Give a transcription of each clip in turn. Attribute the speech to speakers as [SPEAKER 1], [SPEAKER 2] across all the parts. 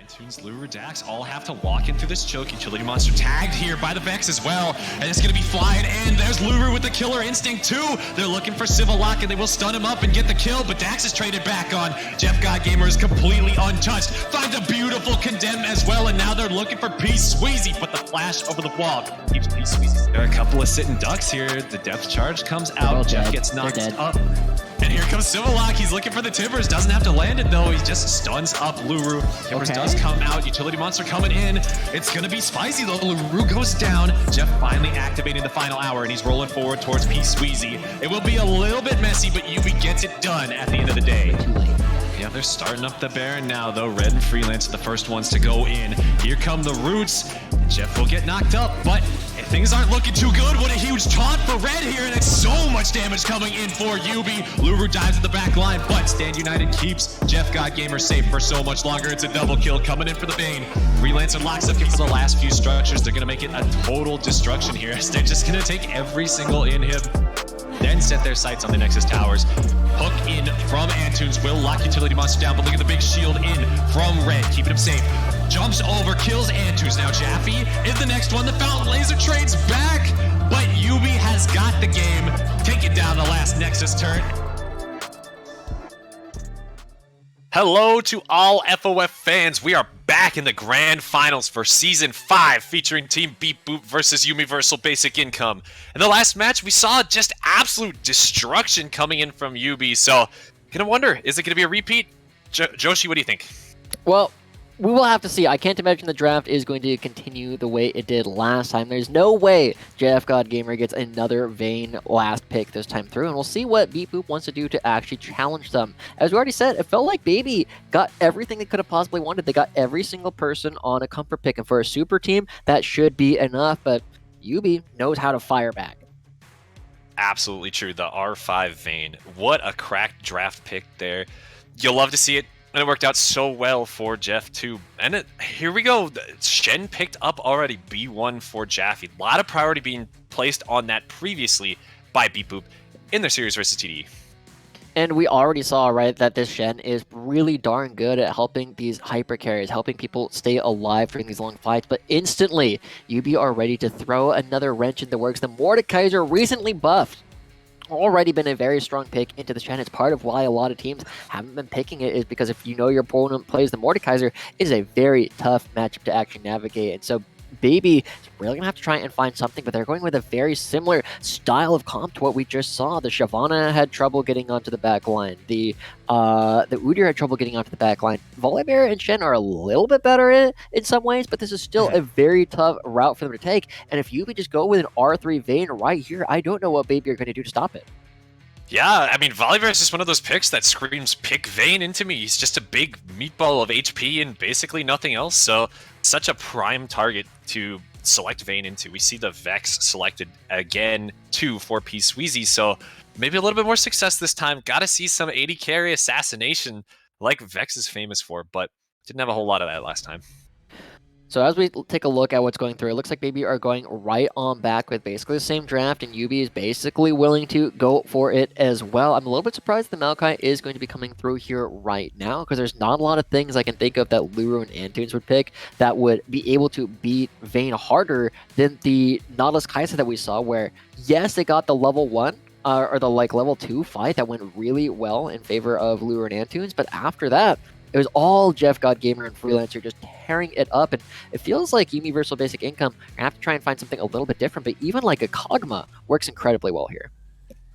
[SPEAKER 1] Antunes, Luru, Dax all have to walk in through this choke. Utility Monster tagged here by the Vex as well. And it's going to be flying in. There's Luru with the Killer Instinct too. They're looking for Civil Lock and they will stun him up and get the kill. But Dax is traded back on. Jeff God Gamer is completely untouched. Finds a beautiful Condemn as well. And now they're looking for Peace Sweezy. But the flash over the wall keeps Peace Sweezy. There are a couple of sitting ducks here. The depth charge comes out. Jeff gets knocked up. And here comes Civil Lock. He's looking for the Timbers. Doesn't have to land it though. He just stuns up Luru. Timbers does come out. Utility Monster coming in. It's going to be spicy though. Luru goes down. Jeff finally activating the final hour and he's rolling forward towards Peace Sweezy. It will be a little bit messy, but YUBI gets it done at the end of the day. Yeah, they're starting up the Baron now though. Red and Freelance are the first ones to go in. Here come the Roots. Jeff will get knocked up, but things aren't looking too good. What a huge taunt for Red here, and it's so much damage coming in for YUBI. Luru dives at the back line, but Stand United keeps Jeff God Gamer safe for so much longer. It's a double kill coming in for the Bane. Freelancer locks up, gets the last few structures. They're going to make it a total destruction here. They're just going to take every single inhib, then set their sights on the Nexus Towers. Hook in from Antunes will lock Utility Monster down, but look at the big shield in from Red, keeping him safe. Jumps over, kills Antunes. Now Jaffe is the next one. The Fountain Laser trades back, but YUBI has got the game. Taking down the last Nexus turret. Hello to all FOF fans. We are back in the grand finals for Season 5, featuring Team Beep Boop versus Universal Basic Income. In the last match, we saw just absolute destruction coming in from YUBI. So, gonna wonder, is it gonna be a repeat? Joshi, what do you think?
[SPEAKER 2] Well, we will have to see. I can't imagine the draft is going to continue the way it did last time. There's no way Jeff God Gamer gets another Vayne last pick this time through, and we'll see what Beep Boop wants to do to actually challenge them. As we already said, it felt like Baby got everything they could have possibly wanted. They got every single person on a comfort pick, and for a super team, that should be enough, but YUBI knows how to fire back.
[SPEAKER 1] Absolutely true. The R5 Vayne. What a cracked draft pick there. You'll love to see it. And it worked out so well for Jeff too. And here we go. Shen picked up already B1 for Jaffe. A lot of priority being placed on that previously by Beep Boop in their series versus TDE.
[SPEAKER 2] And we already saw, right, that this Shen is really darn good at helping these hyper carries, helping people stay alive during these long fights. But instantly, YUBI are ready to throw another wrench in the works. The Mordekaiser recently buffed. Already been a very strong pick into the Shen. It's part of why a lot of teams haven't been picking it, is because if you know your opponent plays the Mordekaiser, it is a very tough matchup to actually navigate. And so Baby is really going to have to try and find something, but they're going with a very similar style of comp to what we just saw. The Shyvana had trouble getting onto the back line. The Udyr had trouble getting onto the back line. Volibear and Shen are a little bit better in some ways, but this is still a very tough route for them to take. And if you could just go with an R3 Vayne right here, I don't know what Baby are going to do to stop it.
[SPEAKER 1] Yeah, I mean, Volibear is just one of those picks that screams pick Vayne into me. He's just a big meatball of HP and basically nothing else. So such a prime target to select Vayne into. We see the Vex selected again too for Peace Sweezy. So maybe a little bit more success this time. Got to see some 80 carry assassination like Vex is famous for, but didn't have a whole lot of that last time.
[SPEAKER 2] So as we take a look at what's going through, it looks like Baby are going right on back with basically the same draft, and YUBI is basically willing to go for it as well. I'm a little bit surprised the Maokai is going to be coming through here right now, because there's not a lot of things I can think of that Luru and Antunes would pick that would be able to beat Vayne harder than the Nautilus Kai'Sa that we saw, where, yes, they got the level 1, or the level 2 fight that went really well in favor of Luru and Antunes, but after that, it was all Jeff God Gamer and Freelancer just tearing it up, and it feels like Universal Basic Income are going to have to try and find something a little bit different, but even like a Kog'Maw works incredibly well here.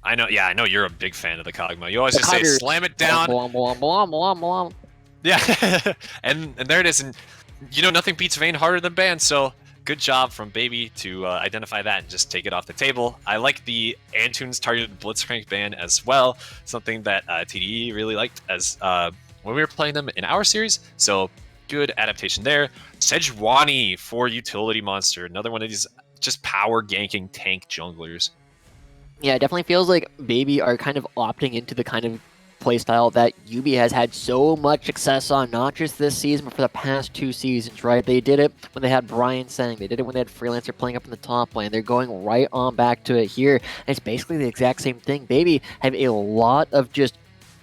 [SPEAKER 1] I know, yeah, I know you're a big fan of the Kog'Maw. You always just say, slam it down. Yeah, and there it is, and you know, nothing beats Vayne harder than Ban, so good job from Baby to identify that and just take it off the table. I like the Antunes targeted Blitzcrank ban as well, something that TDE really liked as when we were playing them in our series, so good adaptation there. Sejuani for Utility Monster, another one of these just power ganking tank junglers.
[SPEAKER 2] Yeah, it definitely feels like Baby are kind of opting into the kind of playstyle that YUBI has had so much success on, not just this season, but for the past 2 seasons, right? They did it when they had Brian Sang, they did it when they had Freelancer playing up in the top lane. They're going right on back to it here, and it's basically the exact same thing. Baby have a lot of just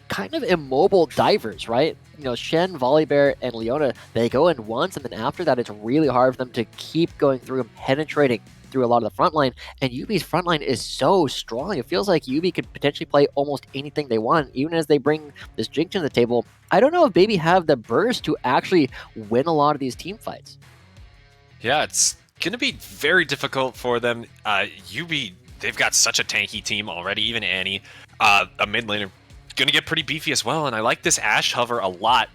[SPEAKER 2] kind of immobile divers, right? Shen, Volibear, and Leona, they go in once, and then after that, it's really hard for them to keep going through and penetrating through a lot of the front line. And Yubi's front line is so strong. It feels like Yubi could potentially play almost anything they want, even as they bring this Jink to the table. I don't know if Baby have the burst to actually win a lot of these team fights.
[SPEAKER 1] Yeah, it's going to be very difficult for them. Yubi, they've got such a tanky team already. Even Annie, a mid laner, going to get pretty beefy as well. And I like this Ashe hover a lot.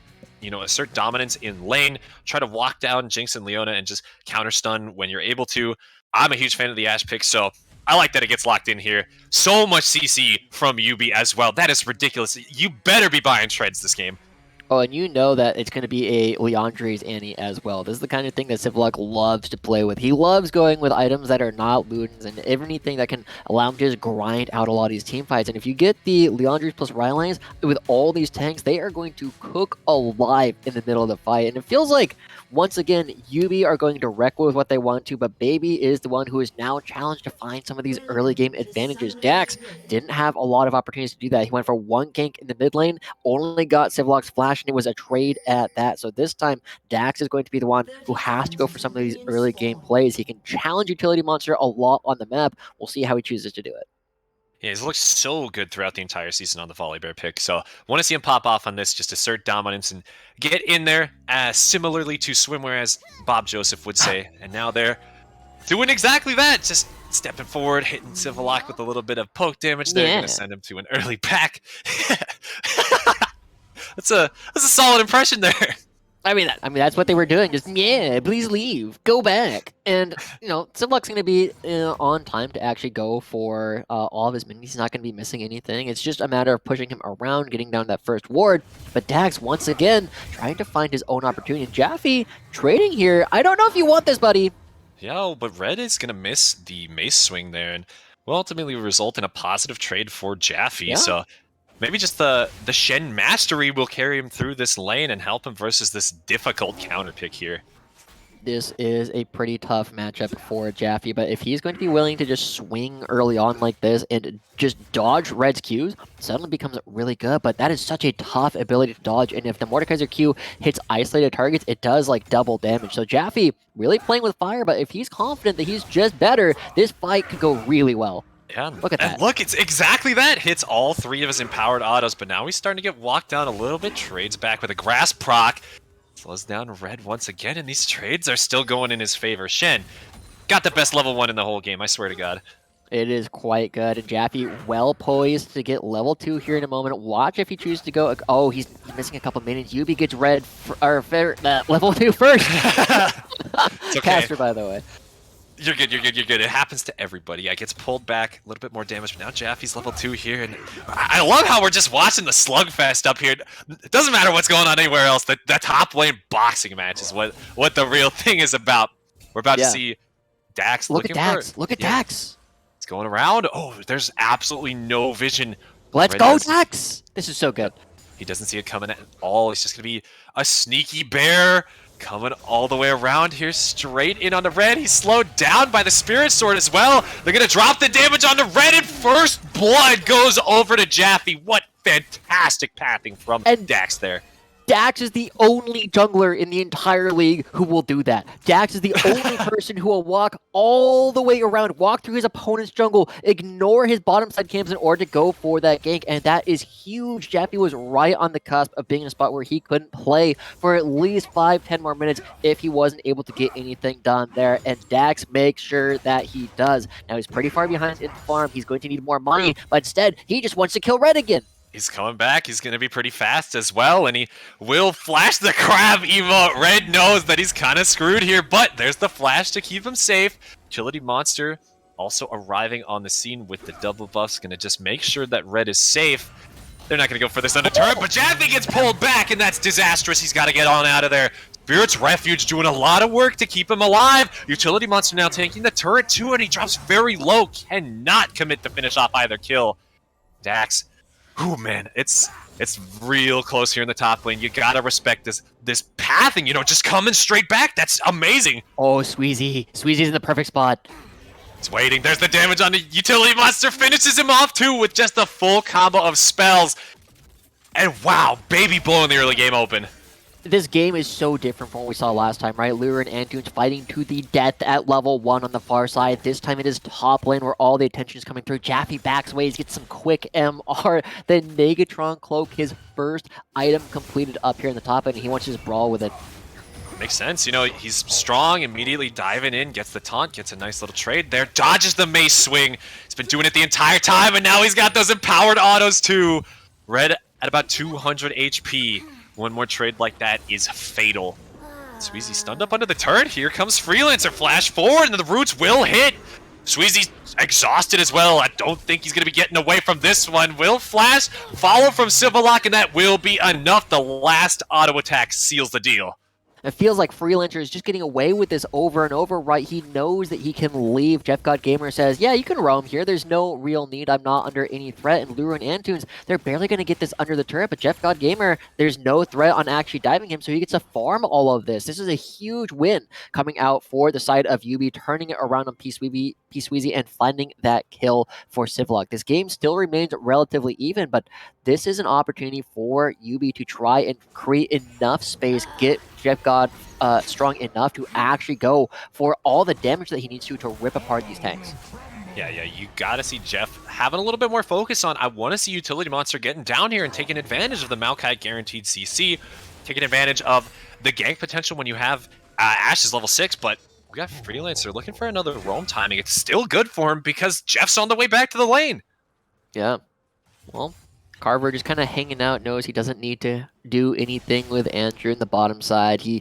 [SPEAKER 1] Assert dominance in lane, try to walk down Jinx and Leona and just counter stun when you're able to. I'm a huge fan of the Ashe pick, so I like that it gets locked in here. So much CC from Yubi as well. That is ridiculous. You better be buying treads this game.
[SPEAKER 2] Oh, and you know that it's going to be a Leandre's Annie as well. This is the kind of thing that Civillock loves to play with. He loves going with items that are not Ludens and anything that can allow him to just grind out a lot of these team fights. And if you get the Leandre's plus Rylai's with all these tanks, they are going to cook alive in the middle of the fight. And it feels like, once again, Yubi are going to wreck with what they want to, but Baby is the one who is now challenged to find some of these early game advantages. Dax didn't have a lot of opportunities to do that. He went for one gank in the mid lane, only got Civillock's flash, and it was a trade at that. So this time, Dax is going to be the one who has to go for some of these early game plays. He can challenge Utility Monster a lot on the map. We'll see how he chooses to do it.
[SPEAKER 1] Yeah, he's looked so good throughout the entire season on the Volibear pick, so want to see him pop off on this, just assert dominance and get in there, similarly to Swimwear, as Bob Joseph would say. And now they're doing exactly that, just stepping forward, hitting Civillock with a little bit of poke damage. They're going to send him to an early pack. That's a solid impression there.
[SPEAKER 2] I mean, that's what they were doing. Just, yeah, please leave. Go back. And, Civillock's going to be on time to actually go for all of his minions. He's not going to be missing anything. It's just a matter of pushing him around, getting down that first ward. But Dax, once again, trying to find his own opportunity. Jaffe trading here. I don't know if you want this, buddy.
[SPEAKER 1] Yeah, but Red is going to miss the mace swing there, and will ultimately result in a positive trade for Jaffe. Yeah. So maybe just the Shen mastery will carry him through this lane and help him versus this difficult counter pick here.
[SPEAKER 2] This is a pretty tough matchup for Jaffe, but if he's going to be willing to just swing early on like this and just dodge Red's Qs, suddenly becomes really good. But that is such a tough ability to dodge, and if the Mordekaiser Q hits isolated targets, it does like double damage. So Jaffe really playing with fire, but if he's confident that he's just better, this fight could go really well.
[SPEAKER 1] Yeah,
[SPEAKER 2] look at that.
[SPEAKER 1] Look, it's exactly that. Hits all three of his empowered autos, but now he's starting to get walked down a little bit. Trades back with a grass proc. Slows down Red once again, and these trades are still going in his favor. Shen got the best level 1 in the whole game, I swear to God.
[SPEAKER 2] It is quite good, and Jaffe well poised to get level 2 here in a moment. Watch if he chooses to go. Oh, he's missing a couple minions. Yubi gets Red level 2 first.
[SPEAKER 1] It's okay.
[SPEAKER 2] Caster, by the way.
[SPEAKER 1] You're good, you're good, you're good. It happens to everybody. I gets pulled back, a little bit more damage, but now Jaffe's level 2 here, and I love how we're just watching the slugfest up here. It doesn't matter what's going on anywhere else. The top lane boxing match is what the real thing is about. We're about to see Dax looking for...
[SPEAKER 2] Look at Dax!
[SPEAKER 1] It's going around. Oh, there's absolutely no vision.
[SPEAKER 2] Let's go, Dax! This is so good.
[SPEAKER 1] He doesn't see it coming at all. He's just going to be a sneaky bear. Coming all the way around here, straight in on the Red. He's slowed down by the Spirit Sword as well. They're going to drop the damage on the Red, and first blood goes over to Jaffe. What fantastic pathing from Dax there.
[SPEAKER 2] Dax is the only jungler in the entire league who will do that. Dax is the only person who will walk all the way around, walk through his opponent's jungle, ignore his bottom side camps in order to go for that gank, and that is huge. Jaffe was right on the cusp of being in a spot where he couldn't play for at least 5-10 more minutes if he wasn't able to get anything done there, and Dax makes sure that he does. Now he's pretty far behind in the farm. He's going to need more money, but instead he just wants to kill Red again.
[SPEAKER 1] He's coming back. He's going to be pretty fast as well, and he will flash the crab emote. Red knows that he's kind of screwed here, but there's the flash to keep him safe. Utility Monster also arriving on the scene with the double buffs, going to just make sure that Red is safe. They're not going to go for this under turret, but Jaffe gets pulled back, and that's disastrous. He's got to get on out of there. Spirit's Refuge doing a lot of work to keep him alive. Utility Monster now taking the turret too, and he drops very low. Cannot commit to finish off either kill. Dax. Oh man, it's real close here in the top lane. You gotta respect this pathing, just coming straight back. That's amazing.
[SPEAKER 2] Oh, Sweezy. Sweezy's in the perfect spot.
[SPEAKER 1] It's waiting. There's the damage on the Utility Monster. Finishes him off too with just a full combo of spells. And wow, Baby blowing the early game open.
[SPEAKER 2] This game is so different from what we saw last time, right? Lure and Antunes fighting to the death at level 1 on the far side. This time it is top lane where all the attention is coming through. Jaffe backs away, he gets some quick MR. Then Negatron Cloak, his first item completed up here in the top end, and he wants to just brawl with it.
[SPEAKER 1] Makes sense. You know, he's strong, immediately diving in, gets the taunt, gets a nice little trade there, dodges the mace swing. He's been doing it the entire time, and now he's got those empowered autos too. Red at about 200 HP. One more trade like that is fatal. Sweezy stunned up under the turret. Here comes Freelancer. Flash forward, and the roots will hit. Sweezy's exhausted as well. I don't think he's going to be getting away from this one. Will flash, follow from Civillock, and that will be enough. The last auto attack seals the deal.
[SPEAKER 2] It feels like Freelancer is just getting away with this over and over, right? He knows that he can leave. Jeff God Gamer says, yeah, you can roam here. There's no real need. I'm not under any threat. And Lure and Antunes, they're barely going to get this under the turret. But Jeff God Gamer, there's no threat on actually diving him, so he gets to farm all of this. This is a huge win coming out for the side of YUBI, turning it around on P-Sweezy and finding that kill for Civillock. This game still remains relatively even, but this is an opportunity for YUBI to try and create enough space, get Jeff God strong enough to actually go for all the damage that he needs to rip apart these tanks.
[SPEAKER 1] Yeah, you gotta see Jeff having a little bit more focus on, I want to see Utility Monster getting down here and taking advantage of the Maokai guaranteed CC, taking advantage of the gank potential when you have Ashe's level 6, but we got Freelancer looking for another roam timing. It's still good for him because Jeff's on the way back to the lane.
[SPEAKER 2] Yeah, well, Carver just kind of hanging out, knows he doesn't need to do anything with Andrew in the bottom side. He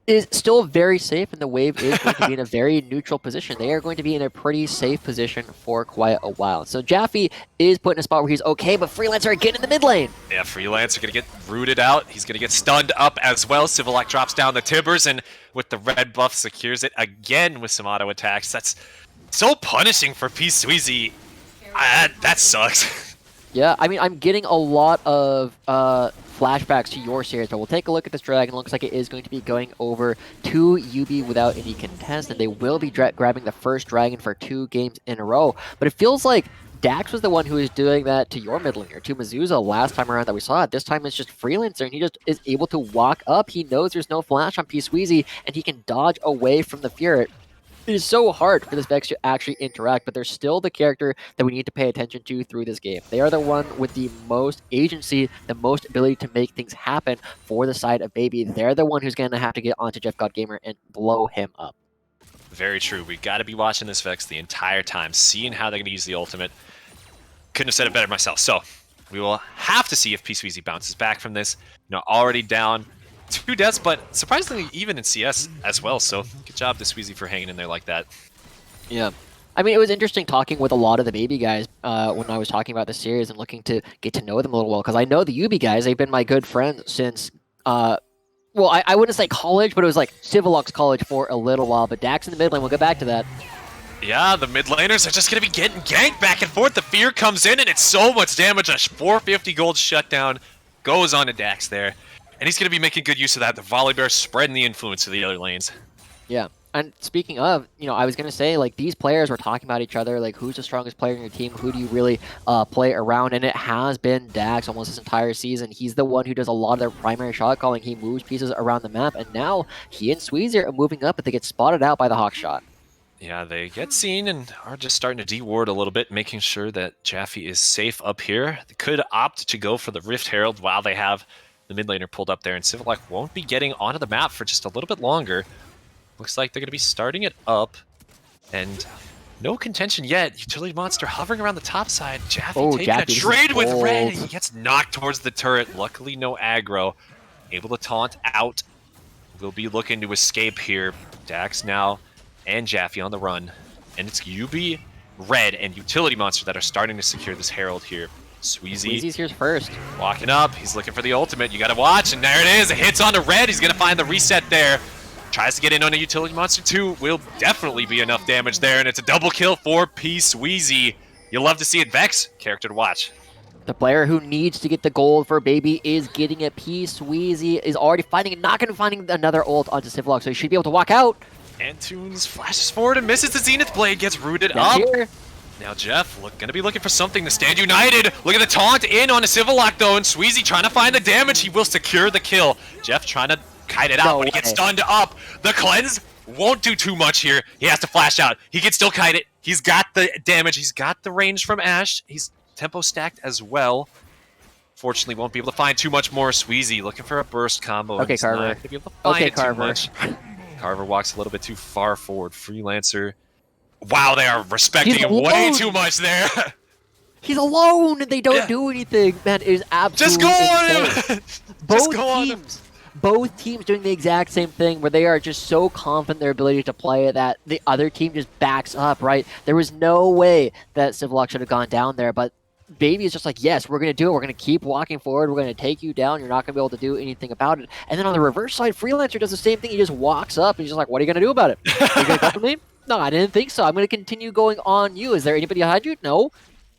[SPEAKER 2] is still very safe, and the wave is going to be in a very neutral position. They are going to be in a pretty safe position for quite a while. So Jaffe is put in a spot where he's okay, but Freelancer again in the mid lane.
[SPEAKER 1] Yeah, Freelancer going to get rooted out. He's going to get stunned up as well. Civillock drops down the Timbers, and with the red buff, secures it again with some auto attacks. That's so punishing for P-Sweezy. That sucks.
[SPEAKER 2] Yeah, I mean, I'm getting a lot of flashbacks to your series, but we'll take a look at this dragon. Looks like it is going to be going over to YUBI without any contest, and they will be grabbing the first dragon for 2 games in a row. But it feels like Dax was the one who was doing that to your mid laner, to Mizuza last time around that we saw it. This time it's just Freelancer, and he just is able to walk up. He knows there's no flash on P-Sweezy, and he can dodge away from the Furet. It is so hard for this Vex to actually interact, but they're still the character that we need to pay attention to through this game. They are the one with the most agency, the most ability to make things happen for the side of Baby. They're the one who's going to have to get onto Jeff God Gamer and blow him up.
[SPEAKER 1] Very true. We got to be watching this Vex the entire time, seeing how they're going to use the ultimate. Couldn't have said it better myself. So we will have to see if P-Sweezy bounces back from this. You know, already down 2 deaths, but surprisingly even in CS as well, so good job to Sweezy for hanging in there like that.
[SPEAKER 2] Yeah. I mean, it was interesting talking with a lot of the Baby guys when I was talking about the series and looking to get to know them a little well, because I know the YUBI guys, they've been my good friends since, well, I wouldn't say college, but it was like Civillock's college for a little while, but Dax in the mid lane, we'll get back to that.
[SPEAKER 1] Yeah, the mid laners are just going to be getting ganked back and forth. The fear comes in, and it's so much damage. A 450 gold shutdown goes on to Dax there. And he's going to be making good use of that. The Volley Bear spreading the influence to the other lanes.
[SPEAKER 2] Yeah. And speaking of, you know, I was going to say, like, these players were talking about each other, like, who's the strongest player in your team? Who do you really play around? And it has been Dax almost this entire season. He's the one who does a lot of their primary shot calling. He moves pieces around the map. And now he and Sweezy are moving up, but they get spotted out by the Hawk shot.
[SPEAKER 1] Yeah, they get seen and are just starting to de-ward a little bit, making sure that Jaffe is safe up here. They could opt to go for the Rift Herald while they have the mid laner pulled up there, and Civillock won't be getting onto the map for just a little bit longer. Looks like they're going to be starting it up, and no contention yet. Utility Monster hovering around the top side. Jaffe taking a trade with Red. He gets knocked towards the turret. Luckily, no aggro. Able to taunt out. Will be looking to escape here. Dax now and Jaffe on the run. And it's YUBI, Red, and Utility Monster that are starting to secure this Herald here.
[SPEAKER 2] Sweezy's here first.
[SPEAKER 1] Walking up. He's looking for the ultimate. You got to watch, and there it is. It hits onto Red. He's going to find the reset there. Tries to get in on a Utility Monster too. Will definitely be enough damage there, and it's a double kill for P-Sweezy. You'll love to see it. Vex, character to watch.
[SPEAKER 2] The player who needs to get the gold for Baby is getting it. P-Sweezy is already finding it, not going to finding another ult onto Civillock, so he should be able to walk out.
[SPEAKER 1] Antunes flashes forward and misses the Zenith Blade, gets rooted up.
[SPEAKER 2] Here.
[SPEAKER 1] Now Jeff gonna be looking for something to stand united. Look at the taunt in on a Civilock though, and Sweezy trying to find the damage. He will secure the kill. Jeff trying to kite it out, but he gets stunned up. The cleanse won't do too much here. He has to flash out. He can still kite it. He's got the damage. He's got the range from Ashe. He's tempo stacked as well. Fortunately, won't be able to find too much more. Sweezy looking for a burst combo.
[SPEAKER 2] Okay, Carver.
[SPEAKER 1] Okay, Carver. Carver walks a little bit too far forward. Freelancer. Wow, they are respecting him way too much there.
[SPEAKER 2] He's alone and they don't do anything. Man, it is absolutely
[SPEAKER 1] Just go on
[SPEAKER 2] him. Both teams doing the exact same thing where they are just so confident in their ability to play that the other team just backs up, right? There was no way that Civilock should have gone down there, but Baby is just like, yes, we're going to do it. We're going to keep walking forward. We're going to take you down. You're not going to be able to do anything about it. And then on the reverse side, Freelancer does the same thing. He just walks up and he's just like, what are you going to do about it? Are you going to come for me? No, I didn't think so. I'm going to continue going on you. Is there anybody behind you? No.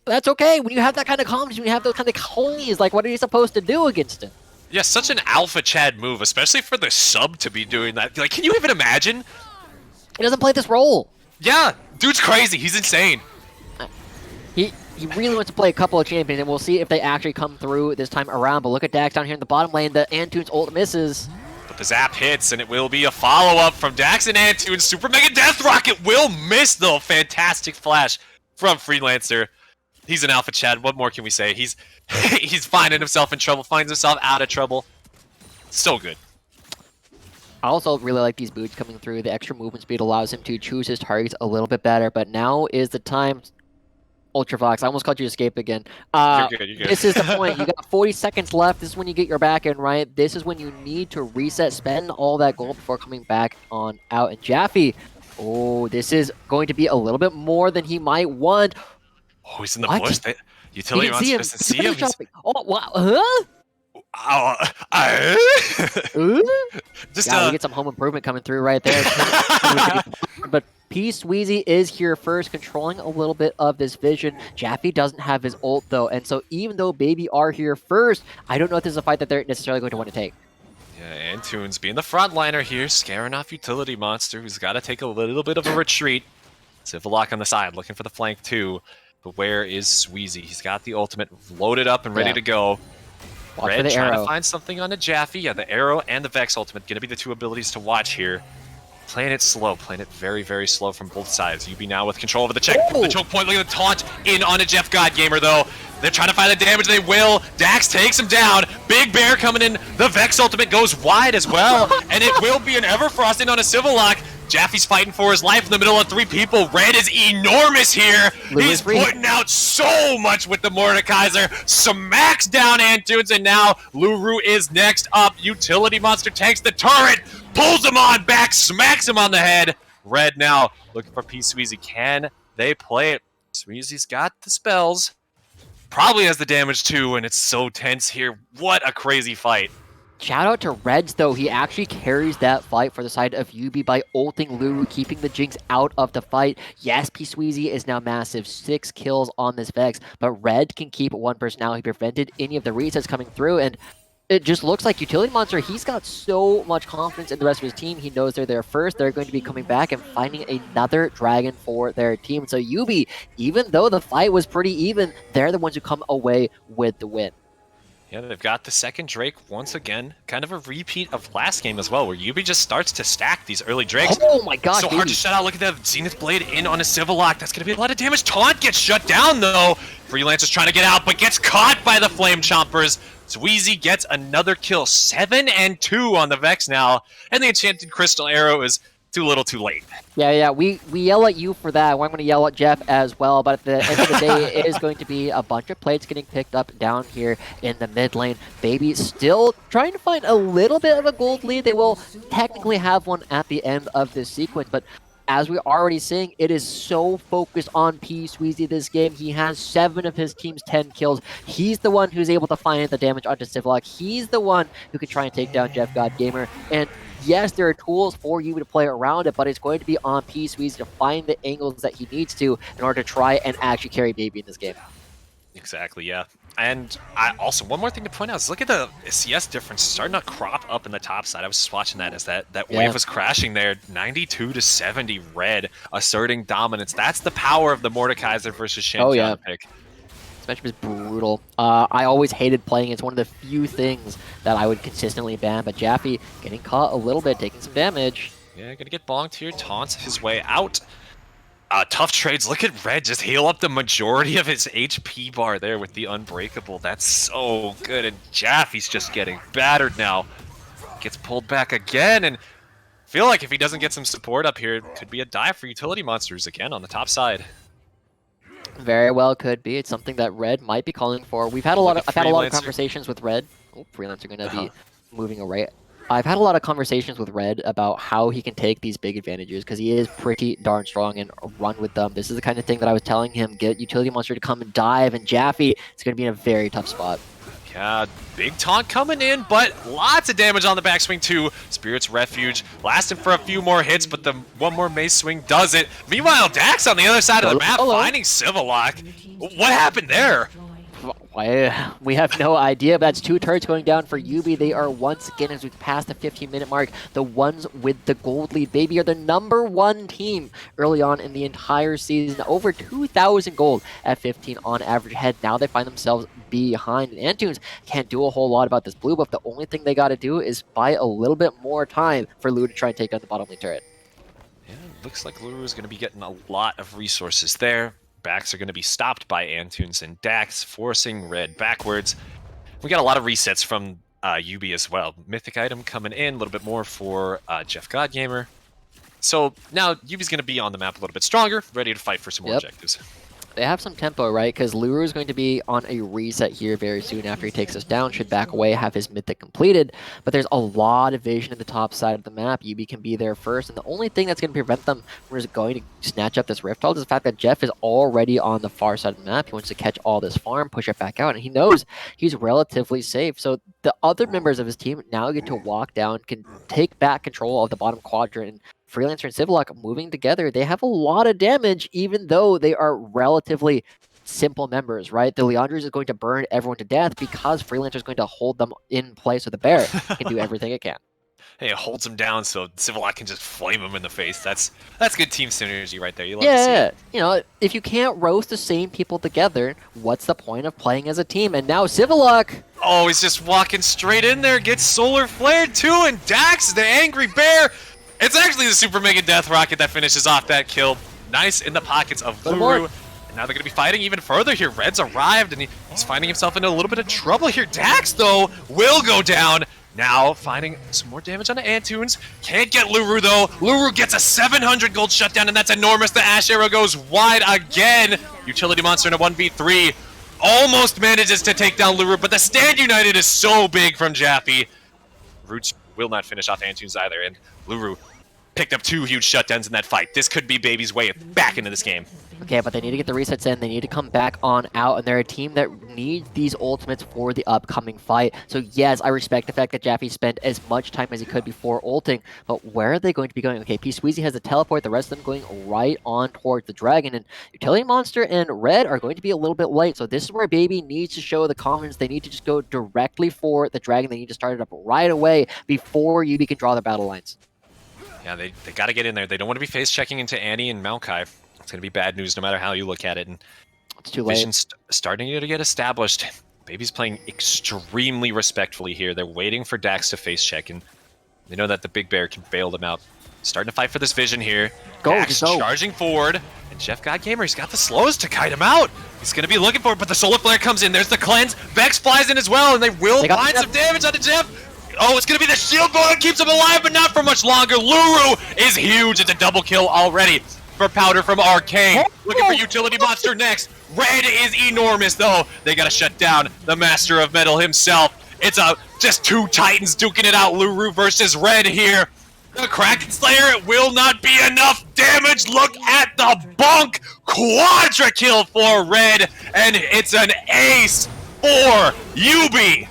[SPEAKER 2] That's okay. When you have that kind of confidence, when you have those kind of homies, like, what are you supposed to do against him?
[SPEAKER 1] Yeah, such an alpha Chad move, especially for the sub to be doing that. Like, can you even imagine?
[SPEAKER 2] He doesn't play this role.
[SPEAKER 1] Yeah, dude's crazy. He's insane.
[SPEAKER 2] He really wants to play a couple of champions, and we'll see if they actually come through this time around. But look at Dax down here in the bottom lane. The Antunes ult misses.
[SPEAKER 1] But the zap hits, and it will be a follow-up from Dax and Antunes. Super Mega Death Rocket will miss, though. Fantastic flash from Freelancer. He's an alpha Chad. What more can we say? He's finding himself in trouble, finds himself out of trouble. So good.
[SPEAKER 2] I also really like these boots coming through. The extra movement speed allows him to choose his targets a little bit better. But now is the time... Ultravox, I almost called you Escape again.
[SPEAKER 1] You're good.
[SPEAKER 2] This is the point. You got 40 seconds left. This is when you get your back in, right? This is when you need to reset, spend all that gold before coming back on out. And Jaffe, oh, this is going to be a little bit more than he might want.
[SPEAKER 1] Oh, he's in the bush. Utility monster doesn't see him.
[SPEAKER 2] Oh, wow. Huh?
[SPEAKER 1] Just
[SPEAKER 2] we get some home improvement coming through right there. But P-Sweezy is here first, controlling a little bit of this vision. Jaffe doesn't have his ult, though, and so even though Baby are here first, I don't know if this is a fight that they're necessarily going to want to take.
[SPEAKER 1] Yeah, Antunes being the frontliner here, scaring off Utility Monster, who's got to take a little bit of a retreat. Civilock on the side, looking for the flank too. But where is Sweezy? He's got the ultimate loaded up and ready to go.
[SPEAKER 2] Watch
[SPEAKER 1] Red
[SPEAKER 2] for the
[SPEAKER 1] trying
[SPEAKER 2] arrow.
[SPEAKER 1] to find something on the Jaffe. Yeah, the arrow and the Vex ultimate going to be the two abilities to watch here. Playing it slow, playing it very, very slow from both sides. YUBI now with control over the check. The choke point, look at the taunt in on a Jeff God Gamer though. They're trying to find the damage, they will. Dax takes him down. Big Bear coming in. The Vex ultimate goes wide as well. And it will be an Everfrost in on a Civilock. Jaffe's fighting for his life in the middle of three people. Red is enormous here. He's putting out so much with the Mordekaiser. Smacks down Antunes, and now Luru is next up. Utility Monster takes the turret, pulls him on back, smacks him on the head. Red now looking for P-Sweezy. Can they play it? Sweezy's got the spells. Probably has the damage too, and it's so tense here. What a crazy fight.
[SPEAKER 2] Shout out to Reds, though. He actually carries that fight for the side of YUBI by ulting Luru, keeping the Jinx out of the fight. Yes, P-Sweezy is now massive. 6 kills on this Vex, but Red can keep one person out. He prevented any of the resets coming through, and it just looks like Utility Monster, he's got so much confidence in the rest of his team. He knows they're there first. They're going to be coming back and finding another dragon for their team. So YUBI, even though the fight was pretty even, they're the ones who come away with the win.
[SPEAKER 1] Yeah, they've got the second Drake once again. Kind of a repeat of last game as well, where YUBI just starts to stack these early Drakes.
[SPEAKER 2] Oh my gosh,
[SPEAKER 1] so hard to shut out. Look at that Zenith Blade in on a Civilock. That's going to be a lot of damage. Taunt gets shut down, though. Freelancer's trying to get out, but gets caught by the Flame Chompers. Sweezy gets another kill. 7 and 2 on the Vex now. And the Enchanted Crystal Arrow is too little too late.
[SPEAKER 2] Yeah, we yell at you for that. I'm going to yell at Jeff as well, but at the end of the day, it is going to be a bunch of plates getting picked up down here in the mid lane. Baby still trying to find a little bit of a gold lead. They will technically have one at the end of this sequence, but as we're already seeing, it is so focused on P-Sweezy this game. He has 7 of his team's 10 kills. He's the one who's able to find the damage onto Civilock. He's the one who can try and take down Jeff God Gamer. And yes, there are tools for you to play around it, but it's going to be on P-Sweezy to find the angles that he needs to in order to try and actually carry Baby in this game.
[SPEAKER 1] Exactly, yeah. And also, one more thing to point out is look at the CS difference starting to crop up in the top side. I was just watching that as that wave was crashing there. 92 to 70 red, asserting dominance. That's the power of the Mordekaiser versus Shen pick.
[SPEAKER 2] This matchup is brutal. I always hated playing. It's one of the few things that I would consistently ban, but Jaffe getting caught a little bit, taking some damage.
[SPEAKER 1] Yeah, gonna get bonked here. Taunts his way out. Tough trades. Look at Red just heal up the majority of his HP bar there with the Unbreakable. That's so good. And Jaffe's just getting battered now. Gets pulled back again. And feel like if he doesn't get some support up here, it could be a dive for utility monsters again on the top side.
[SPEAKER 2] Very well could be. It's something that Red might be calling for. I've had a lot of conversations with Red. Oh, Freelancer going to be moving away. I've had a lot of conversations with Red about how he can take these big advantages because he is pretty darn strong and run with them. This is the kind of thing that I was telling him, get Utility Monster to come and dive, and Jaffe is going to be in a very tough spot.
[SPEAKER 1] Yeah, big taunt coming in, but lots of damage on the backswing too. Spirit's Refuge lasting for a few more hits, but the one more mace swing does it. Meanwhile, Dax on the other side of the map finding Civilock. What happened there?
[SPEAKER 2] We have no idea, but that's 2 turrets going down for YUBI. They are once again, as we pass the 15-minute mark, the ones with the gold lead. Baby are the #1 team early on in the entire season. Over 2,000 gold at 15 on average head. Now they find themselves behind. And Antunes can't do a whole lot about this blue buff. The only thing they got to do is buy a little bit more time for Lou to try and take out the bottom lane turret.
[SPEAKER 1] Yeah, looks like Lulu is going to be getting a lot of resources there. Backs are going to be stopped by Antunes and Dax, forcing Red backwards. We got a lot of resets from YUBI as well. Mythic item coming in, a little bit more for Jeff Godgamer. So now YUBI's going to be on the map a little bit stronger, ready to fight for some more objectives.
[SPEAKER 2] They have some tempo, right? Because Luru is going to be on a reset here very soon after he takes us down, should back away, have his mythic completed. But there's a lot of vision in the top side of the map. YUBI can be there first, and the only thing that's going to prevent them from just going to snatch up this Rift Ult is the fact that Jeff is already on the far side of the map. He wants to catch all this farm, push it back out, and he knows he's relatively safe. So the other members of his team now get to walk down, can take back control of the bottom quadrant, and Freelancer and Civilock moving together. They have a lot of damage, even though they are relatively simple members, right? The Leandros is going to burn everyone to death because Freelancer is going to hold them in place, so the bear can do everything it can.
[SPEAKER 1] Hey, it holds him down so Civilock can just flame him in the face. That's good team synergy right there. You love to see it.
[SPEAKER 2] You know, if you can't roast the same people together, what's the point of playing as a team? And now Civilock.
[SPEAKER 1] Oh, he's just walking straight in there, gets solar flared too, and Dax, the angry bear. It's actually the Super Mega Death Rocket that finishes off that kill. Nice in the pockets of Luru. And now they're going to be fighting even further here. Red's arrived, and he's finding himself in a little bit of trouble here. Dax, though, will go down. Now finding some more damage on the Antunes. Can't get Luru, though. Luru gets a 700 gold shutdown, and that's enormous. The Ash Arrow goes wide again. Utility Monster in a 1v3. Almost manages to take down Luru, but the Stand United is so big from Jaffe. Roots will not finish off Antunes either, and Luru picked up 2 huge shutdowns in that fight. This could be Baby's way back into this game.
[SPEAKER 2] Okay, but they need to get the resets in. They need to come back on out, and they're a team that needs these ultimates for the upcoming fight. So yes, I respect the fact that Jaffe spent as much time as he could before ulting, but where are they going to be going? Okay, P-Sweezy has the teleport, the rest of them going right on towards the dragon, and Utility Monster and Red are going to be a little bit late, so this is where Baby needs to show the confidence. They need to just go directly for the dragon. They need to start it up right away before YUBI can draw their battle lines.
[SPEAKER 1] Yeah, they got to get in there. They don't want to be face-checking into Annie and Maokai. It's going to be bad news no matter how you look at it. And
[SPEAKER 2] it's too late.
[SPEAKER 1] Vision's starting to get established. Baby's playing extremely respectfully here. They're waiting for Dax to face-check, and they know that the big bear can bail them out. Starting to fight for this Vision here. Dax charging forward, and Jeff Godgamer, he's got the slows to kite him out. He's going to be looking for it, but the Solar Flare comes in. There's the cleanse. Vex flies in as well, and they will find some damage onto Jeff. Oh, it's going to be the shield blow that keeps him alive, but not for much longer. Luru is huge. It's a double kill already for Powder from Arcane. Looking for Utility Monster next. Red is enormous, though. They got to shut down the Master of Metal himself. It's just 2 Titans duking it out. Luru versus Red here. The Kraken Slayer, it will not be enough damage. Look at the bunk. Quadra kill for Red, and it's an ace for YUBI.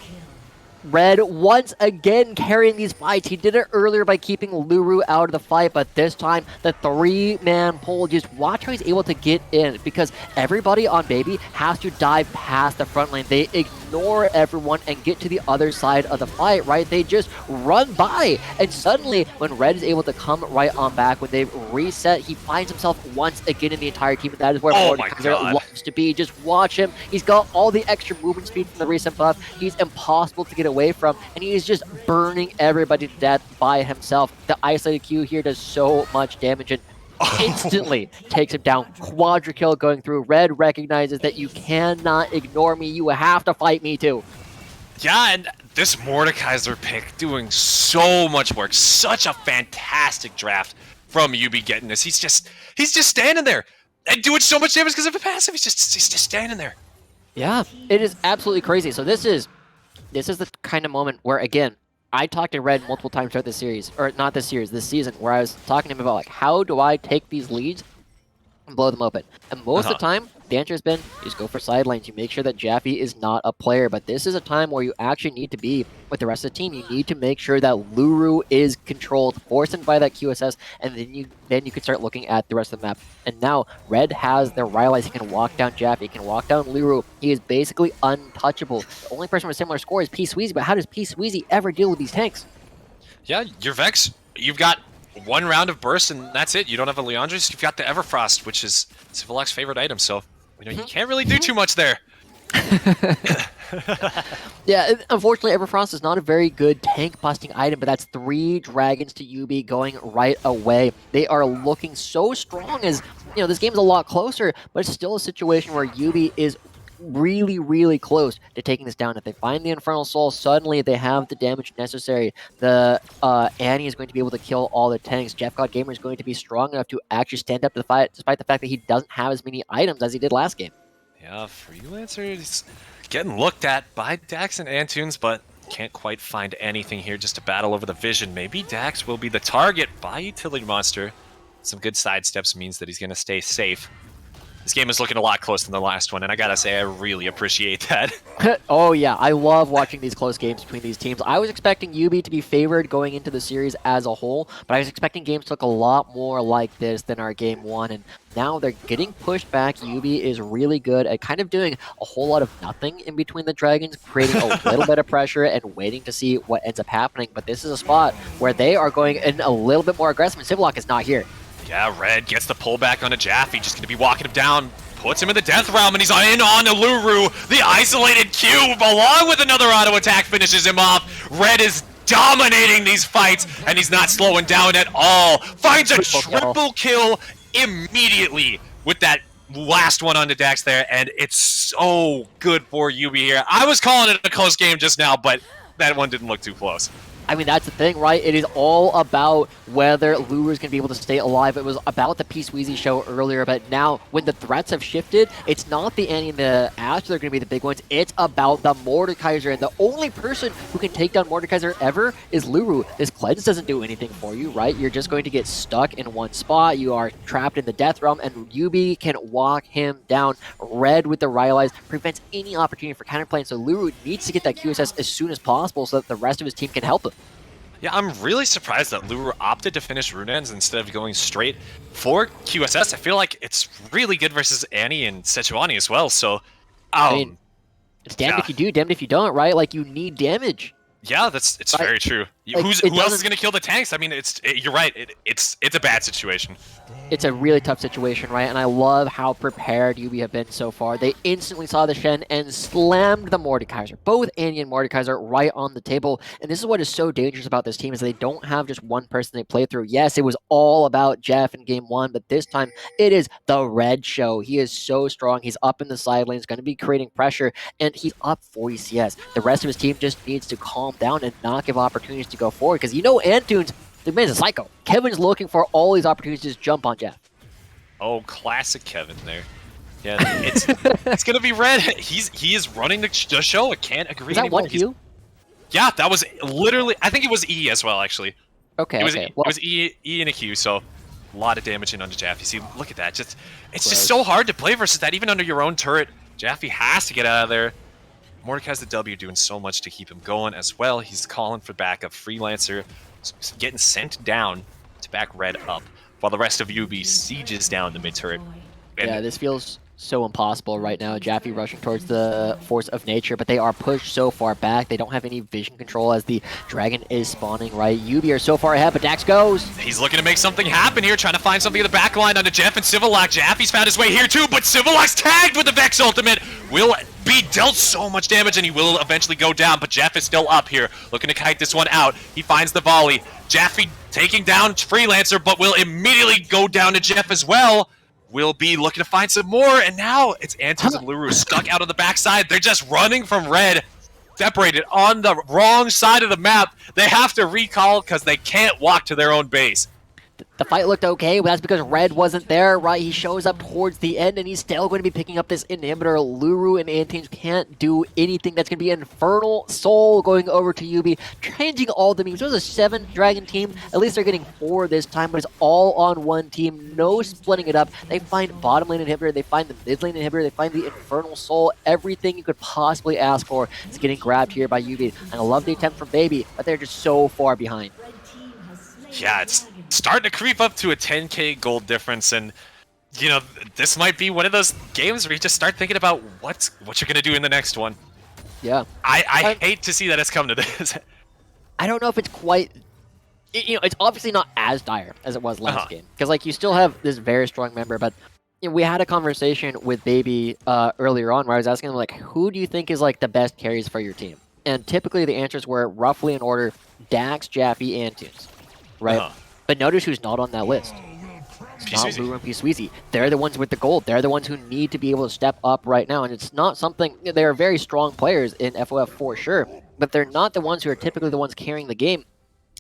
[SPEAKER 2] Red once again carrying these fights. He did it earlier by keeping Luru out of the fight, but this time the 3-man pull. Just watch how he's able to get in, because everybody on Baby has to dive past the front lane. They ignore everyone and get to the other side of the fight, right? They just run by, and suddenly when Red is able to come right on back, when they reset, he finds himself once again in the entire team, and that is where Mordekaiser loves to be. Just watch him. He's got all the extra movement speed from the recent buff. He's impossible to get away from, and he is just burning everybody to death by himself. The isolated Q here does so much damage and instantly takes him down. Quadra kill going through. Red recognizes that you cannot ignore me. You have to fight me too.
[SPEAKER 1] Yeah, and this Mordekaiser pick doing so much work. Such a fantastic draft from YUBI getting this. He's just standing there and doing so much damage because of a passive. He's just standing there.
[SPEAKER 2] Yeah, it is absolutely crazy. So this is the kind of moment where, again, I talked to Red multiple times throughout this series, or not this series, this season, where I was talking to him about, like, how do I take these leads and blow them open? And most of the time, the answer has been, you just go for side lanes. You make sure that Jaffe is not a player. But this is a time where you actually need to be with the rest of the team. You need to make sure that Luru is controlled, force him by that QSS, and then you can start looking at the rest of the map. And now, Red has the Rylai's. He can walk down Jaffe. He can walk down Luru. He is basically untouchable. The only person with a similar score is P-Sweezy, but how does P-Sweezy ever deal with these tanks?
[SPEAKER 1] Yeah, your Vex, you've got one round of burst, and that's it. You don't have a Leandris. You've got the Everfrost, which is Civiloc's favorite item, so you can't really do too much there.
[SPEAKER 2] Yeah, unfortunately, Everfrost is not a very good tank-busting item, but that's 3 dragons to YUBI going right away. They are looking so strong as, this game's a lot closer, but it's still a situation where YUBI is really, really close to taking this down. If they find the Infernal Soul, suddenly they have the damage necessary. The Annie is going to be able to kill all the tanks. Jeff God Gamer is going to be strong enough to actually stand up to the fight, despite the fact that he doesn't have as many items as he did last game.
[SPEAKER 1] Yeah, Freelancer is getting looked at by Dax and Antunes, but can't quite find anything here. Just a battle over the vision. Maybe Dax will be the target by Utility Monster. Some good sidesteps means that he's going to stay safe. This game is looking a lot closer than the last one, and I gotta say, I really appreciate that.
[SPEAKER 2] Oh yeah, I love watching these close games between these teams. I was expecting YUBI to be favored going into the series as a whole, but I was expecting games to look a lot more like this than our game one, and now they're getting pushed back. YUBI is really good at kind of doing a whole lot of nothing in between the dragons, creating a little bit of pressure and waiting to see what ends up happening, but this is a spot where they are going in a little bit more aggressive, and Civiloc is not here.
[SPEAKER 1] Yeah, Red gets the pullback onto Jaffe, just going to be walking him down, puts him in the death realm, and he's in on Luru. The isolated cube, along with another auto attack, finishes him off. Red is dominating these fights, and he's not slowing down at all. Finds a triple kill immediately with that last one onto Dax there, and it's so good for YUBI here. I was calling it a close game just now, but that one didn't look too close.
[SPEAKER 2] I mean, that's the thing, right? It is all about whether Luru is going to be able to stay alive. It was about the P-Sweezy show earlier, but now when the threats have shifted, it's not the Annie and the Ash that are going to be the big ones. It's about the Mordekaiser, and the only person who can take down Mordekaiser ever is Luru. This cleanse doesn't do anything for you, right? You're just going to get stuck in one spot. You are trapped in the death realm, and YUBI can walk him down. Red with the Rylai's prevents any opportunity for counterplay, and so Luru needs to get that QSS as soon as possible so that the rest of his team can help him.
[SPEAKER 1] Yeah, I'm really surprised that Luru opted to finish Runeans instead of going straight for QSS. I feel like it's really good versus Annie and Sejuani as well, so...
[SPEAKER 2] I mean, it's damned if you do, damned if you don't, right? Like, you need damage.
[SPEAKER 1] Yeah, it's very true. Like, who else is going to kill the tanks? I mean, you're right. It's a bad situation.
[SPEAKER 2] It's a really tough situation, right? And I love how prepared YUBI have been so far. They instantly saw the Shen and slammed the Mordekaiser. Both Annie and Mordekaiser right on the table. And this is what is so dangerous about this team is they don't have just one person they play through. Yes, it was all about Jeff in game one, but this time it is the Red show. He is so strong. He's up in the side lanes, going to be creating pressure, and he's up 40 CS. The rest of his team just needs to calm down and not give opportunities to go forward, because Antunes, the man's a psycho. Kevin's looking for all these opportunities to just jump on Jeff.
[SPEAKER 1] Oh, classic Kevin there. Yeah, it's gonna be Red. He is running the show. I can't agree
[SPEAKER 2] Is that
[SPEAKER 1] anymore.
[SPEAKER 2] one Q?
[SPEAKER 1] Yeah, that was literally. I think it was E as well, actually.
[SPEAKER 2] Okay.
[SPEAKER 1] It was E and a Q. So a lot of damage in onto Jaffe. See, look at that. It's just so hard to play versus that, even under your own turret. Jaffe has to get out of there. Mordecai has the W, doing so much to keep him going as well. He's calling for backup. Freelancer getting sent down to back Red up, while the rest of YUBI sieges down the mid turret.
[SPEAKER 2] Yeah, this feels so impossible right now. Jaffe rushing towards the force of nature, but they are pushed so far back. They don't have any vision control as the dragon is spawning, right? YUBI are so far ahead, but Dax goes.
[SPEAKER 1] He's looking to make something happen here, trying to find something in the back line onto Jeff and Civillock. Jaffe's found his way here too, but Civillock's tagged with the Vex ultimate. Will be dealt so much damage, and he will eventually go down, but Jeff is still up here, looking to kite this one out. He finds the volley. Jaffe taking down Freelancer, but will immediately go down to Jeff as well. Will be looking to find some more, and now it's Antunes and Luru stuck out on the backside. They're just running from Red, separated on the wrong side of the map. They have to recall because they can't walk to their own base.
[SPEAKER 2] The fight looked okay, but that's because Red wasn't there, right? He shows up towards the end, and he's still going to be picking up this inhibitor. Luru and Antunes can't do anything. That's going to be Infernal Soul going over to YUBI, changing all the memes. It was a 7-dragon team. At least they're getting 4 this time, but it's all on one team. No splitting it up. They find bottom lane inhibitor. They find the mid lane inhibitor. They find the Infernal Soul. Everything you could possibly ask for is getting grabbed here by YUBI. And I love the attempt from Baby, but they're just so far behind.
[SPEAKER 1] Yeah, it's starting to creep up to a 10k gold difference, and you know, this might be one of those games where you just start thinking about what you're gonna do in the next one.
[SPEAKER 2] Yeah,
[SPEAKER 1] I hate to see that it's come to this.
[SPEAKER 2] I don't know if it's quite, you know, it's obviously not as dire as it was last game, because like you still have this very strong member, but you know, we had a conversation with Baby earlier on where I was asking him like, who do you think is like the best carries for your team? And typically the answers were roughly in order: Dax, Jaffe, Antunes, right? But notice who's not on that list. It's not Luru and P-Sweezy. They're the ones with the gold. They're the ones who need to be able to step up right now. And it's not something... They are very strong players in FOF for sure, but they're not the ones who are typically the ones carrying the game.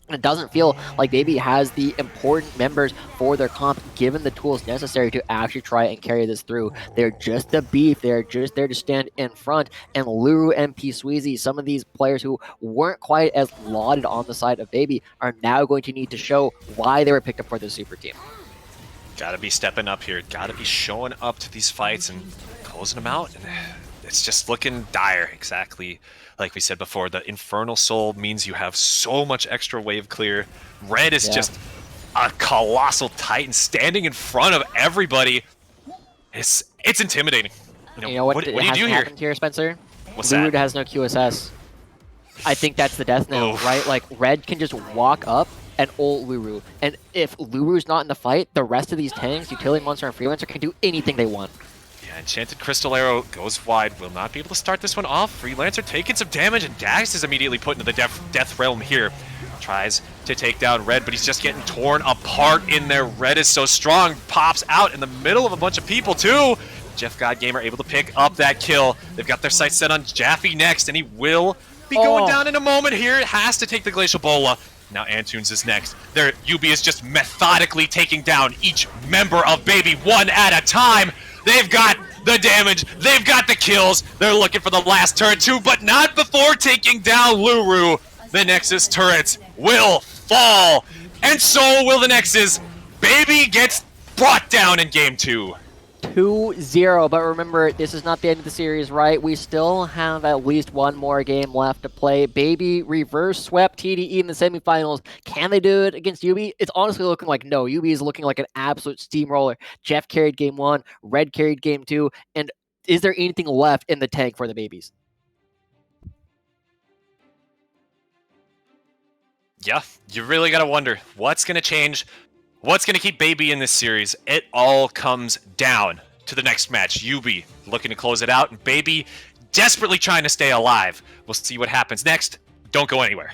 [SPEAKER 2] It doesn't feel like Baby has the important members for their comp given the tools necessary to actually try and carry this through. They're just the beef. They're just there to stand in front. And Luru and P-Sweezy, some of these players who weren't quite as lauded on the side of Baby, are now going to need to show why they were picked up for the super team.
[SPEAKER 1] Gotta be stepping up here. Gotta be showing up to these fights and closing them out. And it's just looking dire, exactly like we said before. The Infernal Soul means you have so much extra wave clear. Red is just a colossal titan standing in front of everybody. It's intimidating. You know what do you do
[SPEAKER 2] here, Spencer?
[SPEAKER 1] What's
[SPEAKER 2] Luru
[SPEAKER 1] that?
[SPEAKER 2] has no QSS. I think that's the death now, right? Like Red can just walk up and ult Luru, and if Luru's not in the fight, the rest of these tanks, Utility Monster and Freelancer, can do anything they want.
[SPEAKER 1] Yeah, Enchanted Crystal Arrow goes wide, will not be able to start this one off. Freelancer taking some damage, and Dax is immediately put into the death realm here. Tries to take down Red, but he's just getting torn apart in there. Red is so strong, pops out in the middle of a bunch of people too. Jeff Godgamer able to pick up that kill. They've got their sights set on Jaffe next, and he will be going down in a moment here. It has to take the Glacial Bola. Now Antunes is next. Their YUBI is just methodically taking down each member of Baby one at a time. They've got the damage. They've got the kills. They're looking for the last turret too, but not before taking down Luru. The Nexus turrets will fall, and so will the Nexus. Baby gets brought down in game 2.
[SPEAKER 2] 2-0, but remember, this is not the end of the series, right? We still have at least one more game left to play. Baby reverse swept TDE in the semifinals. Can they do it against YUBI? It's honestly looking like no. YUBI is looking like an absolute steamroller. Jeff carried game 1, Red carried game 2, and is there anything left in the tank for the Babies?
[SPEAKER 1] Yeah, you really gotta wonder what's gonna change. What's going to keep Baby in this series? It all comes down to the next match. YUBI looking to close it out, and Baby desperately trying to stay alive. We'll see what happens next. Don't go anywhere.